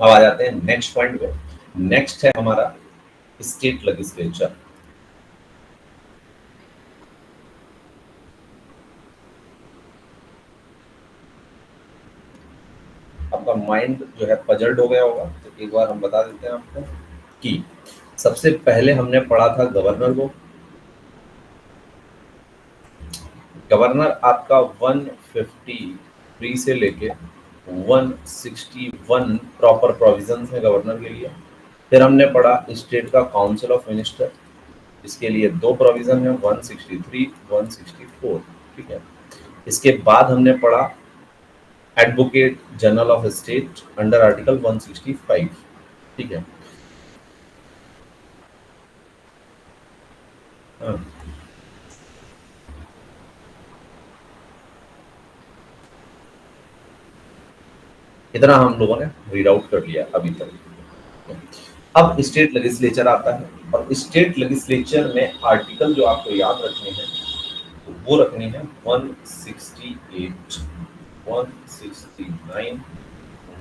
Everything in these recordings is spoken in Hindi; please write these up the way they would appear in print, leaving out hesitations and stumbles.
अब आ जाते हैं नेक्स्ट पॉइंट पे। नेक्स्ट है हमारा स्टेट लेजिस्लेचर। आपका माइंड जो है पजल्ड हो गया होगा, तो एक बार हम बता देते हैं आपको कि सबसे पहले हमने पढ़ा था गवर्नर को। गवर्नर आपका 153 से लेके 161 प्रॉपर प्रोविजंस है गवर्नर के लिए। फिर हमने पढ़ा स्टेट का काउंसिल ऑफ मिनिस्टर, इसके लिए दो प्रोविजन है 163 164, ठीक है। इसके बाद हमने पढ़ा advocate general of state under article 165, ठीक है। हाँ, इतना हम लोगों ने रीड आउट कर लिया अभी तक। अब स्टेट लेजिस्लेचर आता है, और स्टेट लेजिस्लेचर में आर्टिकल जो आपको याद रखने हैं तो वो रखनी है 168, 169,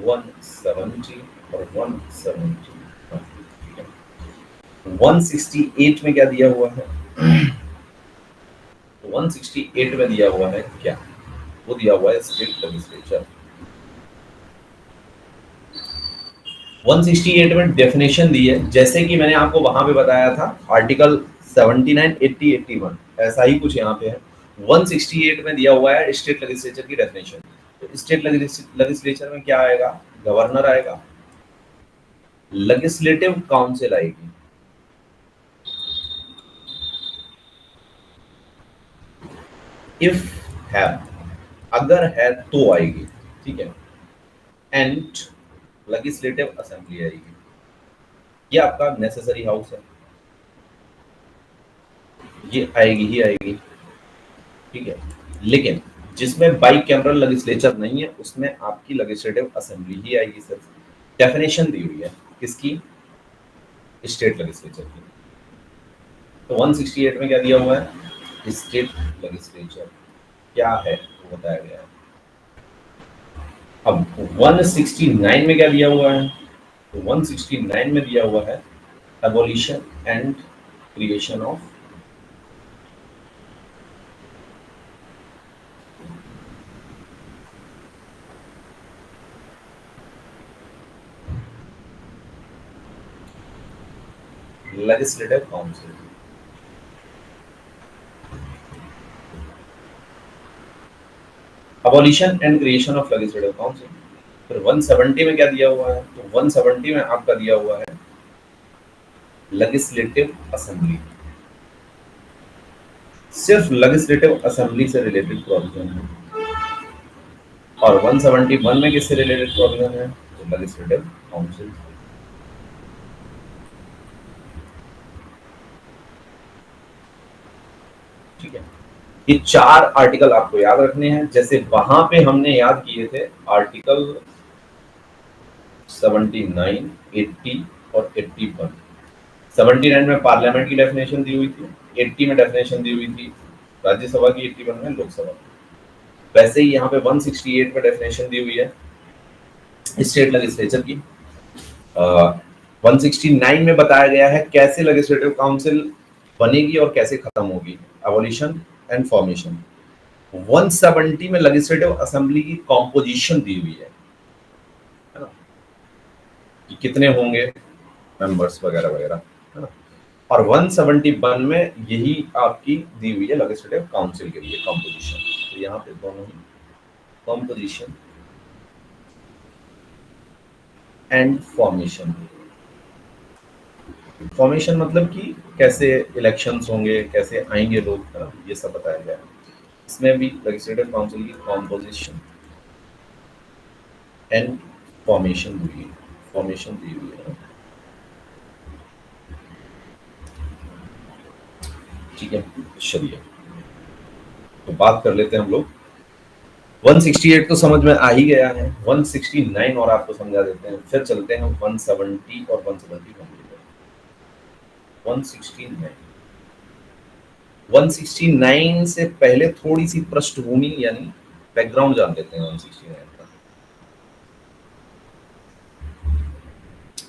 170 और 170। 168 में क्या दिया हुआ है? 168 में दिया हुआ है क्या? वो दिया हुआ है स्टेट लेजिस्लेचर। 168 में डेफिनेशन दी है, जैसे कि मैंने आपको वहां पे बताया था आर्टिकल 79, 80, 81, ऐसा ही कुछ यहाँ पे है। 168 में दिया हुआ है स्टेट लेजिस्लेचर की डेफिनेशन। तो स्टेट लेजिस्लेचर में क्या आएगा? गवर्नर आएगा, लेजिस्लेटिव काउंसिल आएगी, इफ है, अगर है तो आएगी, ठीक है, एंड लेजिस्लेटिव असेंबली आएगी। ये आपका नेसेसरी हाउस है, ये आएगी ही आएगी, ठीक है। लेकिन जिसमें बाई कैमरल लेजिस्लेचर नहीं है उसमें आपकी लेजिस्लेटिव असेंबली ही आएगी सर। डेफिनेशन दी हुई है किसकी? स्टेट लेजिस्लेचर की। तो 168 में क्या दिया हुआ है? स्टेट लेजिस्लेचर क्या है वो बताया गया है। अब 169 में क्या दिया हुआ है? तो 169 में दिया हुआ है abolition and creation of legislative council. Abolition and creation of legislative council. फिर 170 में क्या दिया हुआ है? तो 170 में आपका दिया हुआ है लेजिस्लेटिव असेंबली। सिर्फ लेजिस्लेटिव असेंबली से रिलेटेड प्रोविजन है। और 171 में किससे रिलेटेड प्रोविजन है? तो लेजिस्लेटिव काउंसिल। ठीक है, ये चार आर्टिकल आपको याद रखने हैं, जैसे वहां पे हमने याद किए थे आर्टिकल 79, 80 और 81। 79 में पार्लियामेंट की डेफिनेशन दी हुई थी, 80 में डेफिनेशन दी हुई थी राज्यसभा की, 81 में लोकसभा की। वैसे ही यहाँ पे 168 में डेफिनेशन दी हुई है स्टेट लेजिस्लेचर की। 169 में बताया गया है कैसे लेजिस्लेटिव काउंसिल बनेगी और कैसे खत्म होगी, एबॉलिशन एंड फॉर्मेशन। 170 में लेजिस्लेटिव असेंबली की कॉम्पोजिशन दी हुई है ना, कि कितने होंगे मेंबर्स वगैरह वगैरह, है ना। और 171 में यही आपकी दी हुई है लेजिस्लेटिव काउंसिल के लिए कॉम्पोजिशन। तो यहाँ पे दोनों ही कॉम्पोजिशन एंड फॉर्मेशन। फॉर्मेशन मतलब कि कैसे इलेक्शंस होंगे, कैसे आएंगे लोग, है ना, ये सब बताया गया है। इसमें भी लेजिस्लेटिव काउंसिल की कॉम्पोजिशन एंड फॉर्मेशन दी हुई है, ठीक है। चलिए तो बात कर लेते हैं हम लोग। 168 तो समझ में आ ही गया है, 169 और आपको समझा देते हैं, फिर चलते हैं 170 और 171 की तरफ। 169 169 से पहले थोड़ी सी पृष्ठभूमि यानी बैकग्राउंड जान लेते हैं 169 का।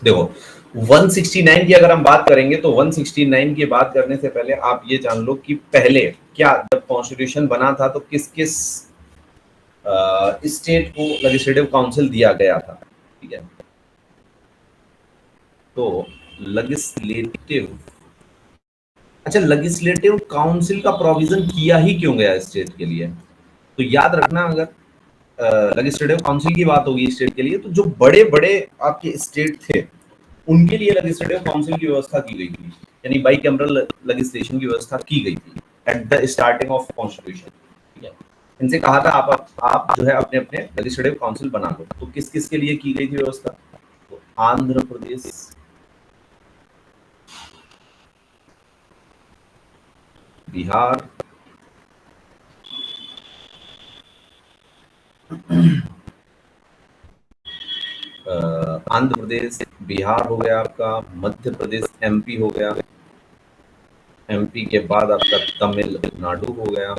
देखो 169 की अगर हम बात करेंगे तो 169 की बात करने से पहले आप ये जान लो कि पहले क्या जब कॉन्स्टिट्यूशन बना था तो किस किस स्टेट को लेजिस्लेटिव काउंसिल दिया गया था, ठीक है। तो लेजिस्लेटिव, अच्छा लेजिस्लेटिव काउंसिल का प्रोविजन किया ही क्यों गया स्टेट के लिए, तो याद रखना अगर लेजिस्लेटिव काउंसिल की बात होगी स्टेट के लिए तो जो बड़े बड़े आपके स्टेट थे उनके लिए लेजिस्लेटिव काउंसिल की व्यवस्था की गई थी, यानी बाई कैमरल लेजिस्लेशन की व्यवस्था की गई थी at the starting of constitution, ठीक है। इनसे कहा था आप जो है अपने अपने लेजिस्लेटिव काउंसिल बना लो, तो किस किस के लिए की गई थी व्यवस्था, तो आंध्र प्रदेश, बिहार, आंध्र प्रदेश, बिहार हो गया आपका, मध्य प्रदेश एमपी हो गया, एमपी के बाद आपका तमिलनाडु हो गया,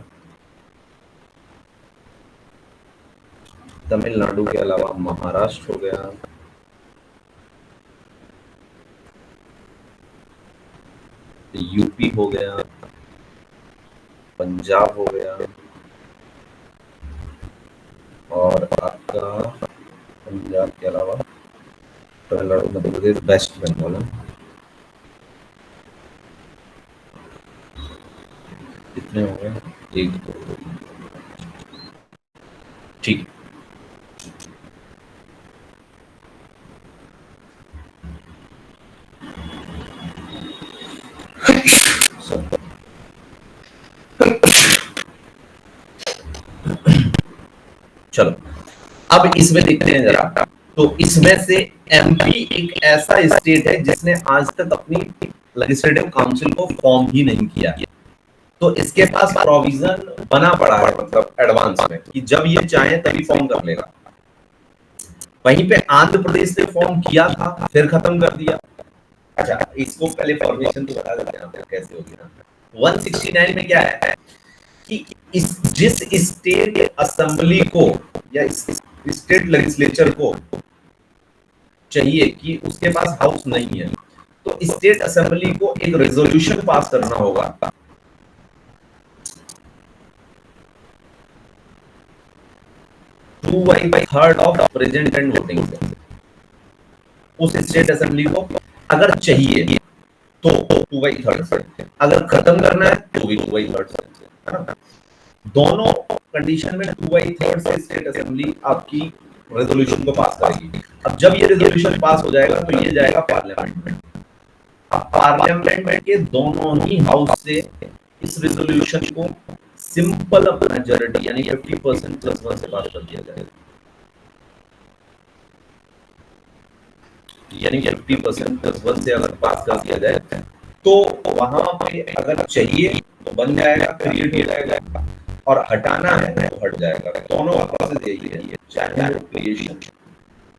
तमिलनाडु के अलावा महाराष्ट्र हो गया, यूपी हो गया, पंजाब हो गया, और आपका पंजाब के अलावा तमिलनाडु, मध्य प्रदेश, वेस्ट बंगाल है। कितने हो गए, एक दो, ठीक। चलो अब इसमें देखते हैं जरा, तो इसमें से एमपी एक ऐसा स्टेट है जिसने आज तक अपनी लेजिस्लेटिव काउंसिल को फॉर्म ही नहीं किया, तो इसके पास प्रोविजन बना पड़ा है, मतलब एडवांस में कि जब ये चाहे तभी फॉर्म कर लेगा। वहीं पे आंध्र प्रदेश ने फॉर्म किया था फिर खत्म कर दिया। अच्छा इसको पहले फॉर्मेशन तो बता देते हैं आपको कैसे होगी ना। 169 में क्या है कि जिस स्टेट असेंबली को या स्टेट लेजिस्लेचर को चाहिए कि उसके पास हाउस नहीं है तो स्टेट असेंबली को एक रेजोल्यूशन पास करना होगा, 2/3 ऑफ प्रेजेंट एंड वोटिंग से उस स्टेट असेंबली को अगर चाहिए तो 2/3 से, अगर खत्म करना है तो भी 2/3 से, है ना। दोनों कंडीशन में 2/3 से स्टेट असेंबली आपकी रेजोल्यूशन को पास करेगी। अब जब ये रेजोल्यूशन पास हो जाएगा तो ये जाएगा पार्लियामेंट में। अब पार्लियामेंट के दोनों ही हाउस से इस रेजोल्यूशन को सिंपल मेजॉरिटी यानी 50% + 1 से पास कर दिया जाएगा, यानी 50% + 1 से अगर पास कर दिया जाए तो वहां पे अगर चाहिए तो बन जाएगा, क्रिएट हो जाएगा, और हटाना है तो हट जाएगा। दोनों का प्रोसेस यही है, चाहे वो क्रिएशन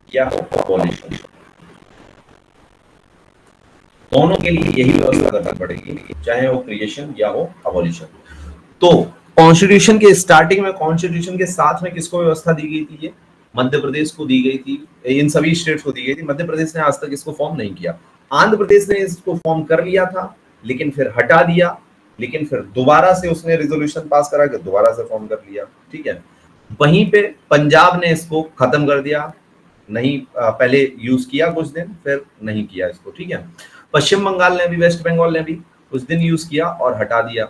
या हो अबॉलिशन, दोनों के लिए यही व्यवस्था करना पड़ेगी, चाहे वो क्रिएशन या हो अबॉलिशन। तो कॉन्स्टिट्यूशन के स्टार्टिंग में कॉन्स्टिट्यूशन के साथ में किसको व्यवस्था दी गई थी, ये मध्य प्रदेश को दी गई थी, इन सभी स्टेट्स को दी गई थी। मध्य प्रदेश ने आज तक इसको फॉर्म नहीं किया, आंध्र प्रदेश ने इसको फॉर्म कर लिया था लेकिन फिर हटा दिया, लेकिन फिर दोबारा से उसने रिजोल्यूशन पास करा के दोबारा से फॉर्म कर लिया, ठीक है। वहीं पे पंजाब ने इसको खत्म कर दिया, नहीं पहले यूज किया कुछ दिन फिर नहीं किया इसको, ठीक है। पश्चिम बंगाल ने भी, वेस्ट बंगाल ने भी कुछ दिन यूज किया और हटा दिया,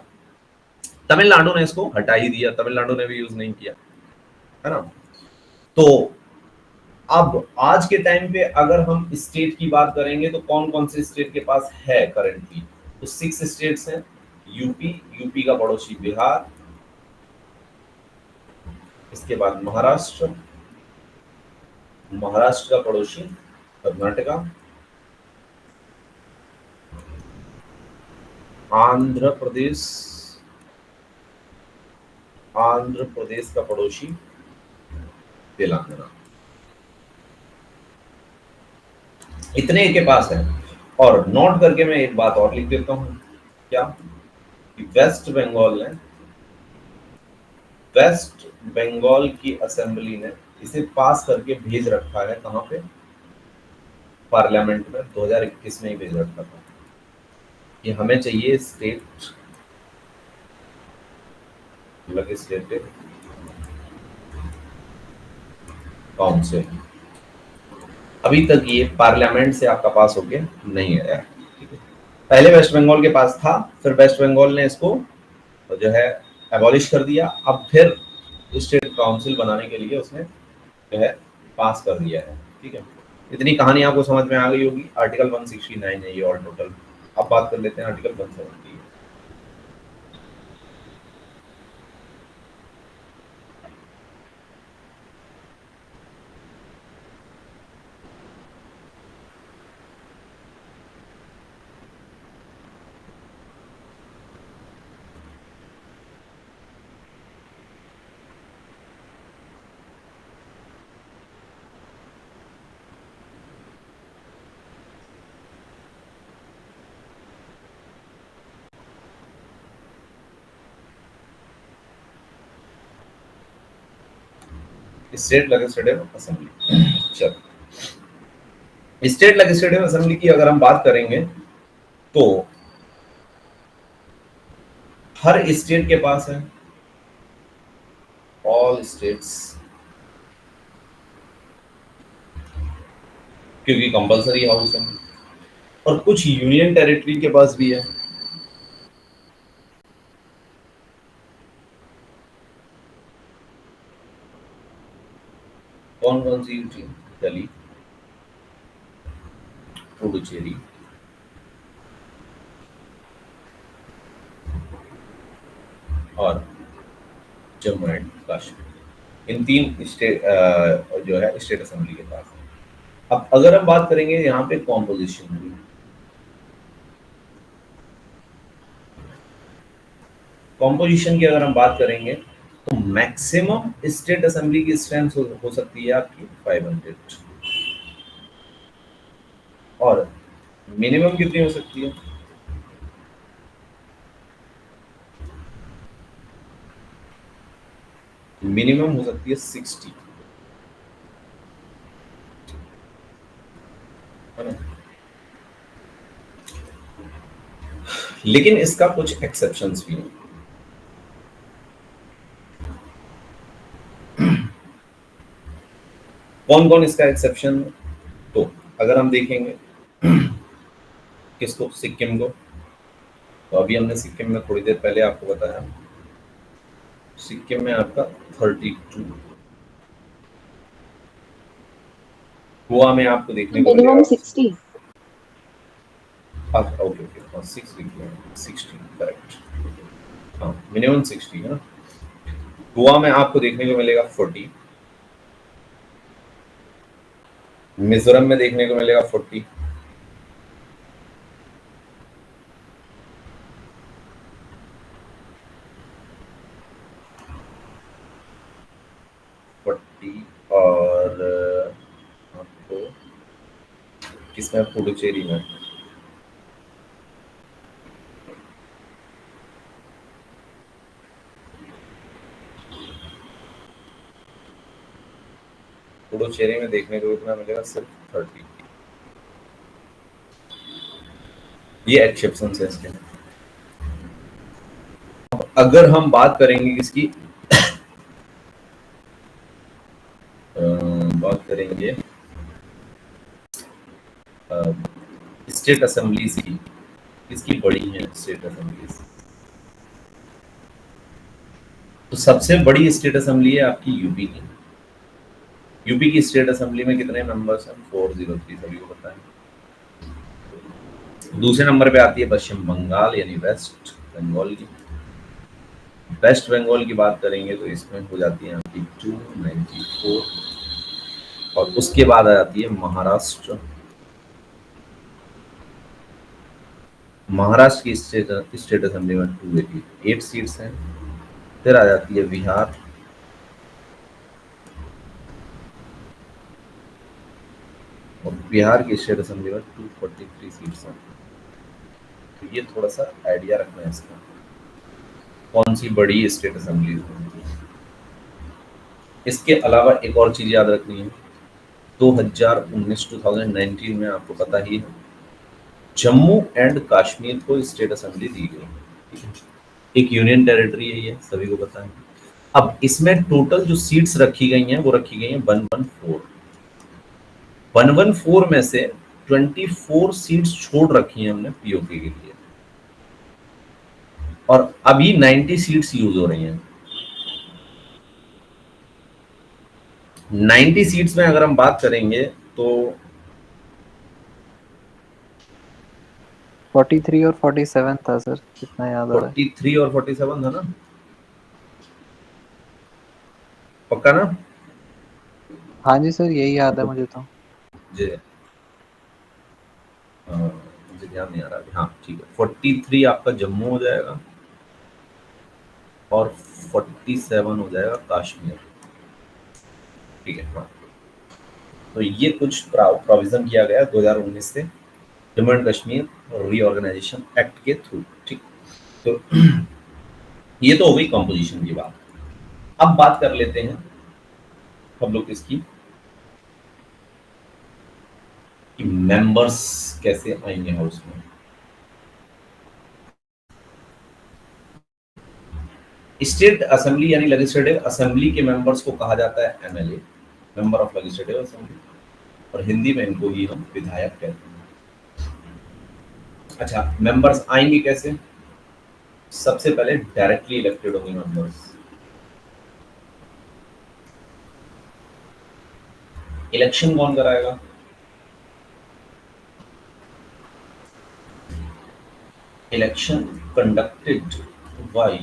तमिलनाडु ने इसको हटा ही दिया, तमिलनाडु ने भी यूज नहीं किया, है ना। तो अब आज के टाइम पे अगर हम स्टेट की बात करेंगे तो कौन कौन से स्टेट के पास है करंटली, तो 6 स्टेट्स हैं। यूपी, यूपी का पड़ोसी बिहार, इसके बाद महाराष्ट्र, महाराष्ट्र का पड़ोसी कर्नाटका, आंध्र प्रदेश, आंध्र प्रदेश का पड़ोसी तेलंगाना, इतने के पास है। और नोट करके मैं एक बात और लिख देता हूं, क्या कि वेस्ट बंगाल ने, वेस्ट बंगाल की असेंबली ने इसे पास करके भेज रखा है कहां पे, पार्लियामेंट में 2021 में ही भेज रखा था कि हमें चाहिए स्टेट लेजिस्लेटिव काउंसिल। अभी तक ये पार्लियामेंट से आपका पास होके नहीं आया, ठीक है। पहले वेस्ट बंगाल के पास था, फिर वेस्ट बंगाल ने इसको जो है एबॉलिश कर दिया, अब फिर स्टेट काउंसिल बनाने के लिए उसने जो है पास कर दिया है, ठीक है। इतनी कहानी आपको समझ में आ गई होगी। आर्टिकल 169 है ये और टोटल। अब बात कर लेते हैं आर्टिकल 170। State legislative assembly. चलो, स्टेट लेजिस्लेटिव असेंबली की अगर हम बात करेंगे तो हर स्टेट के पास है, ऑल स्टेट्स, क्योंकि कंपलसरी हाउस है, और कुछ यूनियन टेरिटरी के पास भी है। कौन कौन सी यूटी? दिल्ली, पुडुचेरी, और जम्मू एंड कश्मीर। इन तीन स्टेट जो है स्टेट असेंबली के पास है। अब अगर हम बात करेंगे यहाँ पे कॉम्पोजिशन की, कॉम्पोजिशन की अगर हम बात करेंगे तो मैक्सिमम स्टेट असेंबली की स्ट्रेंथ हो सकती है आपकी 500, और मिनिमम कितनी हो सकती है? मिनिमम हो सकती है 60, है ना। लेकिन इसका कुछ एक्सेप्शंस भी हैं। कौन कौन इसका एक्सेप्शन? तो अगर हम देखेंगे किसको, सिक्किम को, तो अभी हमने सिक्किम में थोड़ी देर पहले आपको बताया, सिक्किम में आपका 32, गोवा में आपको देखने को मिलेगा मिनिमम 60। ओके ओके, हाँ 60 करेक्ट, हाँ मिनिमम 60 है ना। गोवा में आपको देखने को मिलेगा 40, मिजोरम में देखने को मिलेगा 40, और आपको किसमें, पुडुचेरी में पुडुचेरी में देखने को कितना मिलेगा, सिर्फ 30। ये एक्सेप्शन है इसके। अगर हम बात करेंगे इसकी बात करेंगे स्टेट असेंबलीज की, किसकी बड़ी है स्टेट असेंबलीज? तो सबसे बड़ी स्टेट असेंबली है आपकी यूपी की। यूपी की स्टेट असेंबली में कितने मेंबर्स हैं? 403, सभी को पता है। दूसरे नंबर पे आती है पश्चिम बंगाल यानी वेस्ट बंगाल की। वेस्ट बंगाल की बात करेंगे तो इसमें हो जाती है आपकी 294, और उसके बाद आ जाती है महाराष्ट्र। महाराष्ट्र की स्टेट असेंबली में 288 सीट्स हैं। फिर आ जाती है बिहार, और बिहार की स्टेट असेंबली में 243 सीट्स हैं। तो ये थोड़ा सा आइडिया रखना है इसका, कौन सी बड़ी स्टेट असेंबली है। इसके अलावा एक और चीज याद रखनी है, 2019 में आपको पता ही है जम्मू एंड कश्मीर को स्टेट असेंबली दी गई। एक यूनियन टेरिटरी है, ये सभी को पता है। अब इसमें टोटल जो सीट्स रखी गई हैं वो रखी गई हैं 114 में से 24 सीट्स छोड़ रखी हैं हमने पीओके के लिए, और अभी 90 सीट्स यूज हो रही हैं। 90 सीट्स में अगर हम बात करेंगे तो 43 और 47 था सर, कितना याद आ रहा है। 43 और 47 था ना, पक्का ना? हाँ जी सर, यही याद है मुझे तो। जी मुझे ध्यान नहीं आ रहा। हाँ ठीक है, 43 आपका जम्मू हो जाएगा और 47 हो जाएगा कश्मीर। ठीक है, हाँ। तो ये कुछ प्रोविजन किया गया 2019 से Jammu and Kashmir reorganisation act के थ्रू। ठीक, तो ये तो हो गई कंपोजिशन की बात। अब बात कर लेते हैं हम लोग इसकी कि मेंबर्स कैसे आएंगे हाउस में। स्टेट असेंबली यानी लेजिस्लेटिव असेंबली के मेंबर्स को कहा जाता है MLA, member of legislative assembly, और हिंदी में इनको ही हम विधायक कहते हैं। अच्छा, मेंबर्स आएंगे कैसे? सबसे पहले डायरेक्टली इलेक्टेड होंगे मेंबर्स। इलेक्शन कौन कराएगा? Election conducted by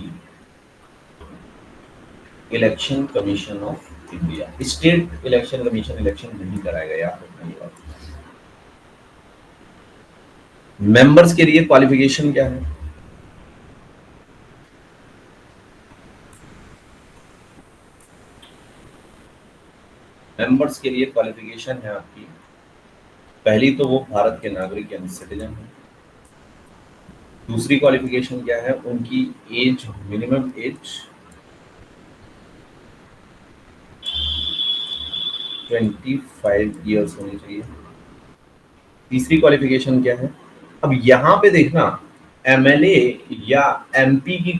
election commission of India. State election commission election नहीं कराएगा, याद रखना ये बात। मेंबर्स के लिए क्वालिफिकेशन क्या है? मेंबर्स के लिए क्वालिफिकेशन है आपकी, पहली तो वो भारत के नागरिक यानी सिटीजन है। दूसरी क्वालिफिकेशन क्या है उनकी? एज, मिनिमम एज 25 ईयर्स होनी चाहिए। तीसरी क्वालिफिकेशन क्या है? अब यहां पे देखना, एमएलए या एमपी की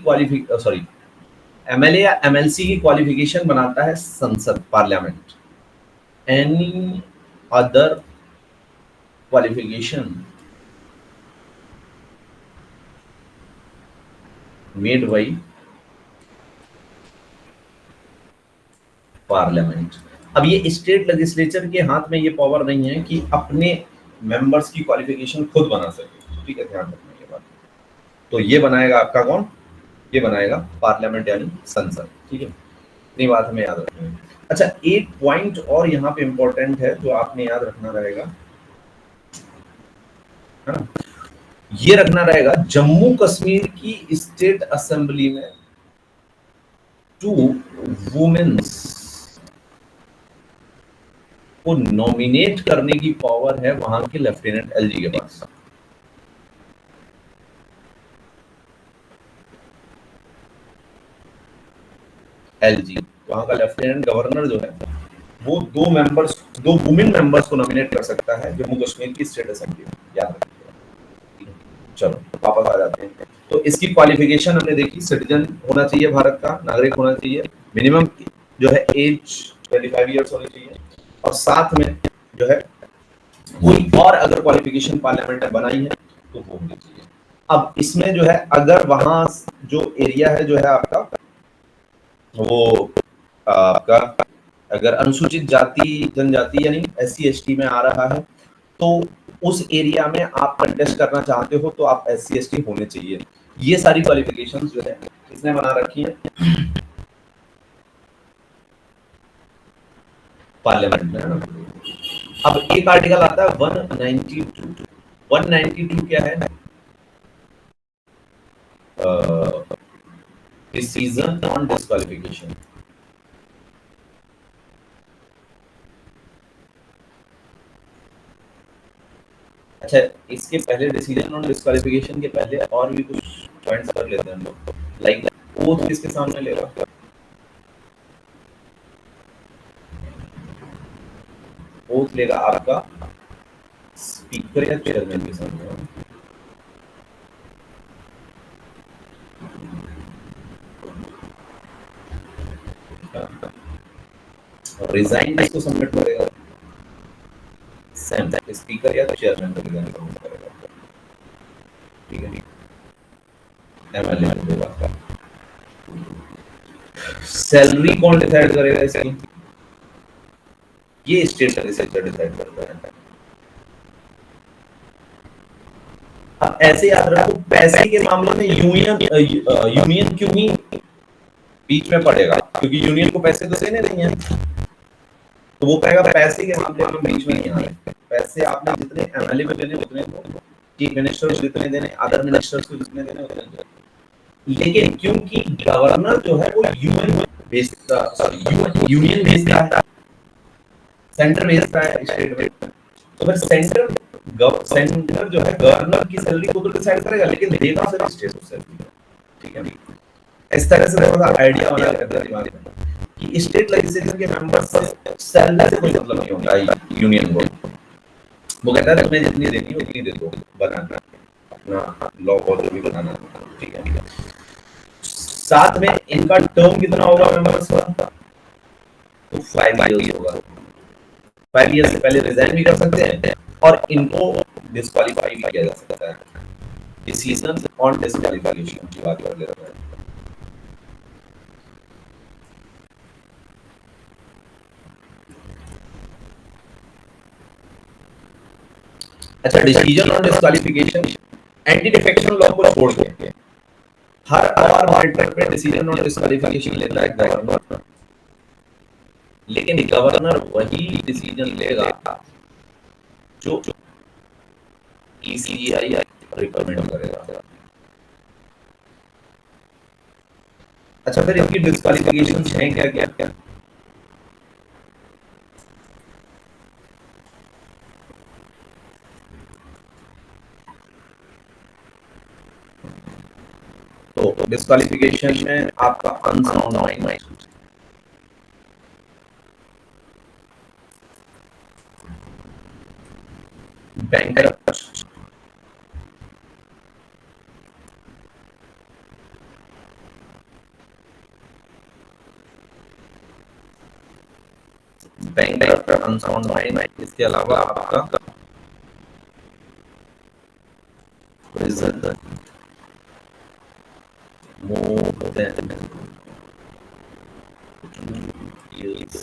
सॉरी, एमएलए या एमएलसी की क्वालिफिकेशन बनाता है संसद, parliament. Any other qualification made by parliament. अब ये स्टेट लेजिस्लेचर के हाथ में ये पावर नहीं है कि अपने मेंबर्स की क्वालिफिकेशन खुद बना सके। ठीक है, ध्यान रखने के बाद तो ये बनाएगा आपका कौन? ये बनाएगा पार्लियामेंट यानी संसद। ठीक है, इतनी बात हमें याद रखनी है। अच्छा, एक पॉइंट और यहाँ पे इंपॉर्टेंट है जो आपने याद रखना रहेगा, है ना? ये रखना रहेगा जम्मू कश्मीर की स्टेट असेंबली में 2 वुमेन्स को नॉमिनेट करने की पावर है वहां के लेफ्टिनेंट एलजी के पास। एलजी वहां का लेफ्टिनेंट गवर्नर जो है वो 2 वुमेन मेंबर्स को नॉमिनेट कर सकता है जम्मू कश्मीर की स्टेट असेंबली में, याद रखिएगा। चलो वापस आ जाते हैं। तो इसकी क्वालिफिकेशन हमने देखी, सिटीजन होना चाहिए, भारत का नागरिक होना चाहिए, मिनिमम जो है एज 25 ईयर्स होनी चाहिए, और साथ में जो है कोई और अगर क्वालिफिकेशन पार्लियामेंट ने बनाई है तो वो होनी चाहिए। अब इसमें जो है अगर वहां जो एरिया है जो है आपका वो आपका अगर अनुसूचित जाति जनजाति यानी SC ST में आ रहा है तो उस एरिया में आप कंटेस्ट करना चाहते हो तो आप SC ST होने चाहिए। ये सारी क्वालिफिकेशंस जो है इसने बना रखी है पार्लियामेंट में, है ना? अब एक आर्टिकल आता है 192। 192 क्या है? Decision on disqualification. अच्छा, इसके पहले डिसीजन ऑन डिस्क्वालिफिकेशन के पहले और भी कुछ पॉइंट्स कर लेते हैं हम लोग, लाइक ओथ किसके सामने लेगा? ओथ लेगा आपका स्पीकर या चेयरमैन के सामने। रिजाइन किसको सबमिट करेगा? सेम स्पीकर या चेयरमैन को रिजाइन सबमिट करेगा। ठीक है, एमएलए को देगा। सैलरी कौन डिसाइड करेगा इसकी? ये स्टेट लेजिस्लेचर डिसाइड करता है। अब ऐसे याद रखो, पैसे के मामले में यूनियन क्यों ही बीच में पड़ेगा, क्योंकि यूनियन को पैसे तो देने नहीं है, तो वो कहेगा पैसे के मामले में बीच में नहीं आ रहे। पैसे आपने जितने एमएलए को देने उतने दो, चीफ मिनिस्टर को जितने देने, अदर मिनिस्टर्स को जितने देने उतने दो। लेकिन क्योंकि गवर्नर जो है वो यूनियन बेस्ड है, सेंटर बेस्ड है स्टेट में, तो फिर सेंटर जो है गवर्नर की सैलरी को तो डिसाइड करेगा, लेकिन देगा सिर्फ स्टेट को सैलरी। ठीक है, इस तरह से थोड़ा सा आइडिया बना करता है दिमाग में कि स्टेट लेजिस्लेचर के मेंबर्स से सैलरी से कोई मतलब नहीं होता यूनियन को। वो कहता है तुम्हें जितनी देनी है उतनी दे दो, बनाना अपना लॉ और भी बनाना। ठीक है, साथ में इनका टर्म कितना होगा मेंबर्स का? तो 5 इयर्स होगा। 5 इयर्स से पहले रिजाइन भी कर सकते हैं और इनको डिस्क्वालीफाई भी किया जा सकता है। डिसीजन ऑन डिस्क्वालीफिकेशन की बात कर लेते हैं। अच्छा, decision on disqualification anti defection law को छोड़ के हर मैटर पे डिसीजन ऑन डिस्क्वालिफिकेशन लेता है गवर्नर, लेकिन गवर्नर वही डिसीजन लेगा जो ईसीआई रिकमेंड करेगा। अच्छा, फिर इनकी डिस्क्वालिफिकेशन हैं क्या क्या क्या? तो डिस्क्वालिफिकेशन में आपका unsound mind, bankrupt, unsound mind, इसके अलावा आपका prison more than years.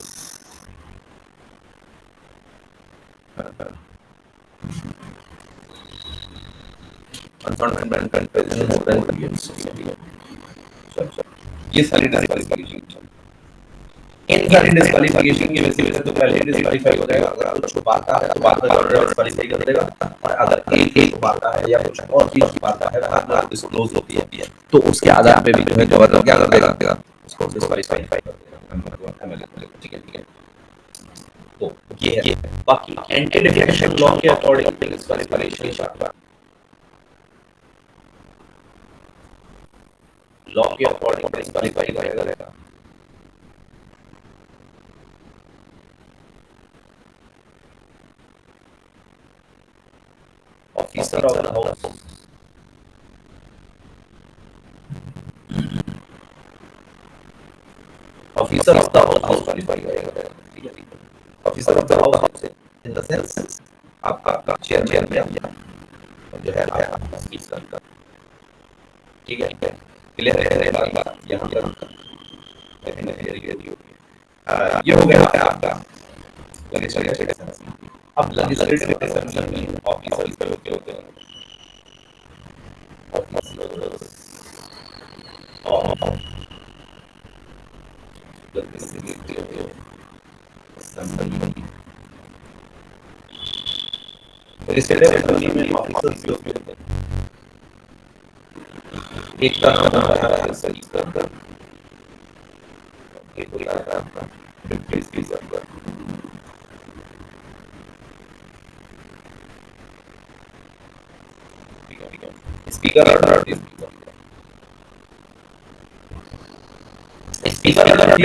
Unfunded bank prison more than years. ये सारी डिस्क्वालिफिकेशन, इन सारी डिस्क्वालिफिकेशन की वजह से तो पहले डिस्क्वालीफाई हो जाएगा। अगर कुछ छुपाता है तो बाद में गवर्नर डिस्क्वालीफाई कर देगा, और अगर एक छुपाता है या कुछ और चीज छुपाता है बाद में डिस्क्लोज होती है तो उसके आधार पे भी जो है गवर्नर क्या कर देगा, उसको डिस्क्वालीफाई कर देगा। ठीक है, तो ये है। बाकी एंटी डिफेक्शन लॉ के अकॉर्डिंग डिस्क्वालिफिकेशन शाखा लॉ के अकॉर्डिंग डिस्क्वालीफाई करेगा। Officer of the House, Officer of the House qualify करेगा। ठीक है, Officer of the House in the sense आपका चेयरमैन जो है आपका स्पीकर का। ठीक है, क्लियर है बात यहाँ पर? ये हो गया आपका लेजिस्लेटिव असेंबली। अब लेजिस्लेटिव असेंबली में ऑफिसर्स होते हैं असेंबली में ऑफिसर्स भी होते हैं। एक का नाम है स्पीकर, एक होता है आपका डिप्टी स्पीकर। स्पीकर और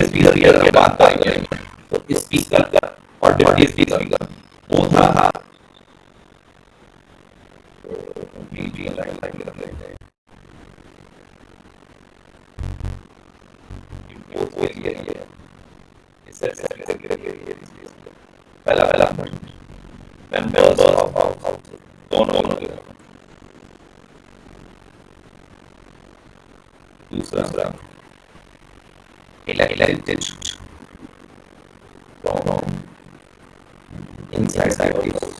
स्पीकर की बात करेंगे तो स्पीकर का और डिप्टी स्पीकर वो था बीबी लाइन कर लेते हैं वो ये इससे पहला पॉइंट मेंबर्स ऑफ हाउस दोनों के दूसरा elected from inside the house.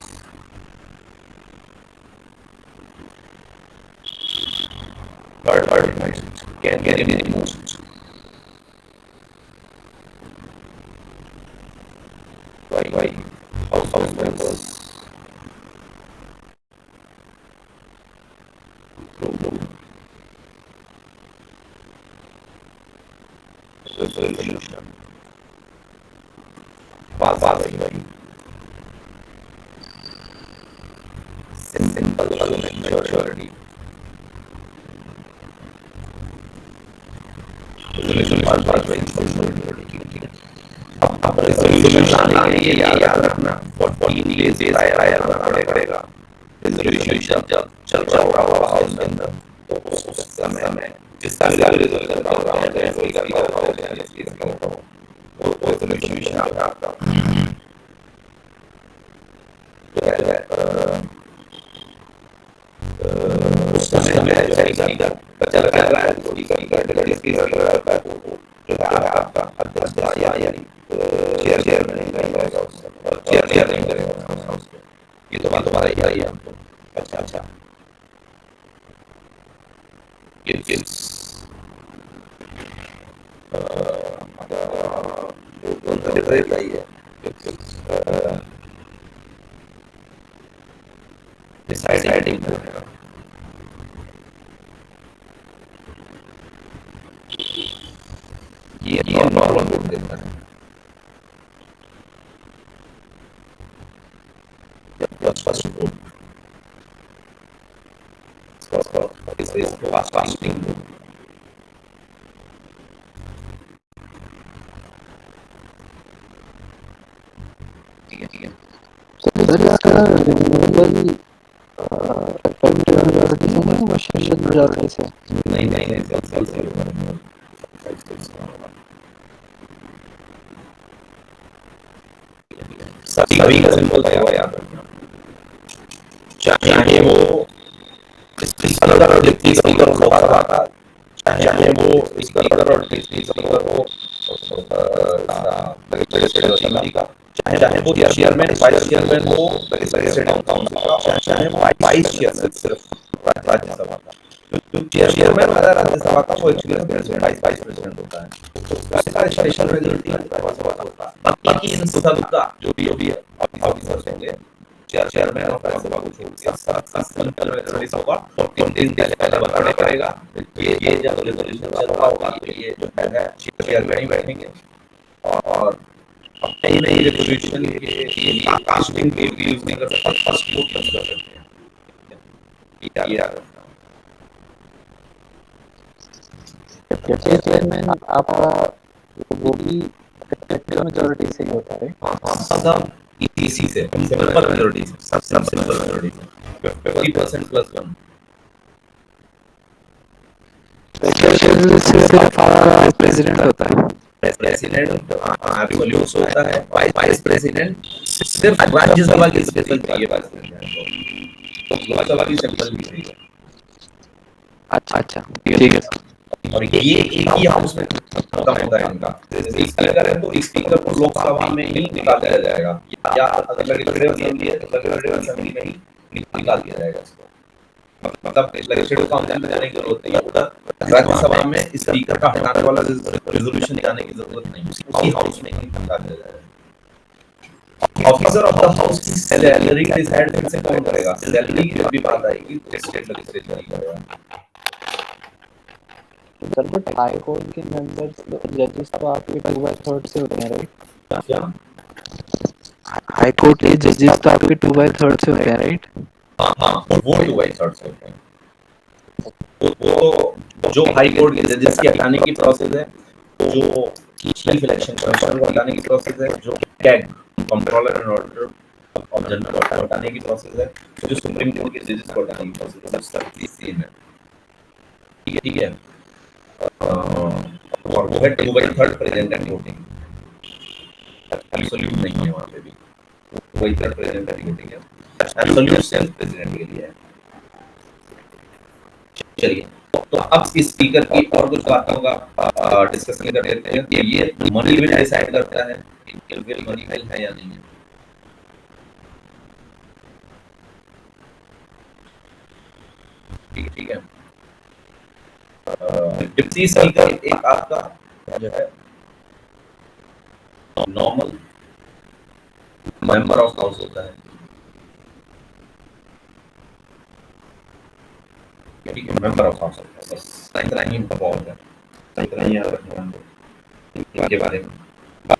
Third can get in emotions. Why house members resolution pass very simple majority resolution pass very majority अब resolution लाने के लिए याद रखना 14 days आया रखना पड़ेगा resolution जब चल रहा होगा हाउस के अंदर तो उस समय में जिस साल का resolution का होगा वो resolution आपका उस समय में चल रहा है जो आपका अध्यक्ष यानी चेयर नहीं करेगा चेयर नहीं करेगा ये तो बात तुम्हारा ही है हमको अच्छा ये डिसाइडिंग ये नॉर्मल वोट देता है फर्स्ट वोट इसके पास कास्टिंग ठीक है सर इसका रिमूवल वोशन मेजॉरिटी से नहीं सभी का सिंबल था याद रखना चाहे वो अलग डिप्टी स्पीकर हो चाहे वो स्पीकर और डिप्टी स्पीकर हो लेजिस्लेटिव असेंबली का चाहे वो चेयरमैन वाइस चेयरमैन हो लेजिस्लेटिव काउंसिल का चाहे वाइस चेयरमैन सिर्फ राज्यसभा का चेयरमैन वाला राज्यसभा का वो एक्चुअली वाइस प्रेसिडेंट होता है तो उसका स्पेशल मेजॉरिटी राज्यसभा का होता है बाकी इन सबका जो भी है ऑफिसर्स होंगे चेयरमैन ऑफ राज्यसभा को छोड़ दिया सिंपल मेजॉरिटी होगा और 3 दिन पहले बताना पड़ेगा ये जब रेजोल्यूशन चल रहा होगा तो ये जो है चेयरमैन ही बैठेंगे और नई रेजोल्यूशन के कास्टिंग के यूज नहीं कर सकते फर्स्ट वोट कर सकते हैं ये डिप्टी चेयरमैन आपका वो भी मेजॉरिटी से ही होता है मतलब इसी से सिंपल मेजॉरिटी से सबसे सिंपल मेजॉरिटी से 50% प्लस 1 स्पेशल सिर्फ आपका प्रेसिडेंट होता है प्रेसिडेंट एब्सोल्यूट होता है वाइस प्रेसिडेंट सिर्फ राज्यसभा की स्पेशल चाहिए वाइस प्रेसिडेंट तो लोकसभा की सिंपल भी चाहिए अच्छा ठीक है और ये एक ही हाउस में खत्म होता है इनका स्पीकर है तो स्पीकर को लोकसभा में ही निकाल दिया जाएगा या अगर लेजिस्लेटिव असेंबली है तो लेजिस्लेटिव असेंबली में ही निकाल दिया जाएगा इसको मतलब लेजिस्लेटिव काउंसिल में जाने की जरूरत नहीं है उधर राज्यसभा में स्पीकर का हटाने वाला रेजोल्यूशन जाने की जरूरत नहीं उसी हाउस में ही निकाल दिया जाएगा ऑफिसर ऑफ द हाउस की सैलरी डिसाइड फिर से कौन करेगा सैलरी की भी बात आएगी तो स्टेट लेजिस्लेचर ही करेगा सर बट हाई कोर्ट के मेंबर्स जजेस तो आपके 2/3 से होते हैं राइट क्या हाई कोर्ट के जजेस तो आपके 2/3 से होते हैं राइट हाँ वो 2/3 से होते हैं वो जो हाई कोर्ट के जजेस की हटाने की प्रोसेस है जो चीफ इलेक्शन कमीशन को हटाने की प्रोसेस है जो कैग कंट्रोलर एंड ऑडिटर और जनरल ऑडिटर हटाने की प्रोसेस है, जो सुप्रीम कोर्ट के जजेस को हटाने की प्रोसेस है, सब सेम है, ठीक है। और वो है 2/3 प्रेजेंट एंड वोटिंग, एब्सोल्यूट नहीं है वहाँ पे भी, 2/3 प्रेजेंट एंड वोटिंग है, एब्सोल्यूट सिर्फ प्रेसिडेंट के लिए है। चलिए, तो अब इस स्पीकर की और कुछ बातों का डिस्कशन कर लेते हैं कि ये मनी बिल डिसाइड करता है कि बिल मनी बिल है या नहीं है। ठीक है। डिप्टी स्पीकर एक आपका जो है नॉर्मल मेंबर ऑफ हाउस होता है, ठीक है, मेंबर ऑफ हाउस होता है, बस इतना ही बहुत है, इतना ही याद रखना है के बारे में।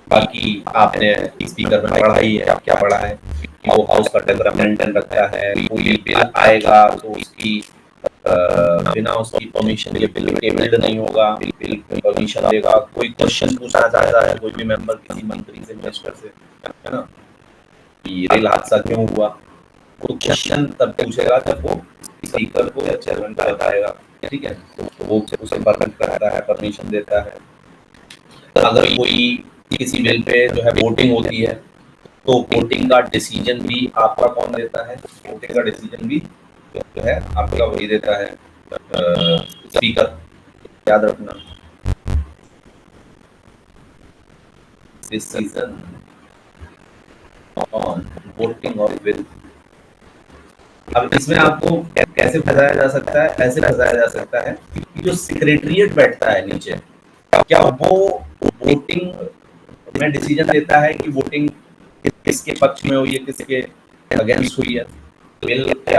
बाकी आपने स्पीकर में पढ़ा ही है, क्या पढ़ा है, वो हाउस का टेम्परामेंट रखता है, कोई बिल आएगा तो उसकी बिना उसकी परमिशन के बिल टेबल्ड नहीं होगा, बिल परमिशन देगा, कोई क्वेश्चन पूछना चाहता है कोई भी मेंबर किसी मंत्री से, मिनिस्टर से, है ना, कि रेल हादसा क्यों हुआ, तो क्वेश्चन तब पूछेगा जब वो स्पीकर को या चेयरमैन को बताएगा, ठीक है, तो वो उसे परमिट करता है, परमिशन देता है। अगर कोई किसी बिल पे जो है वोटिंग होती है, तो वोटिंग का डिसीजन भी आपका कौन देता है, वोटिंग का डिसीजन भी जो है आपका वही देता है, स्पीकर, याद रखना। Decision on voting of bill. अब इसमें आपको कैसे फंसाया जा सकता है, ऐसे फंसाया जा सकता है कि जो सेक्रेटरीट बैठता है नीचे, क्या वो वोटिंग में डिसीजन लेता है कि वोटिंग किसके पक्ष में हुई है, किसके अगेंस्ट हुई है, बिल क्या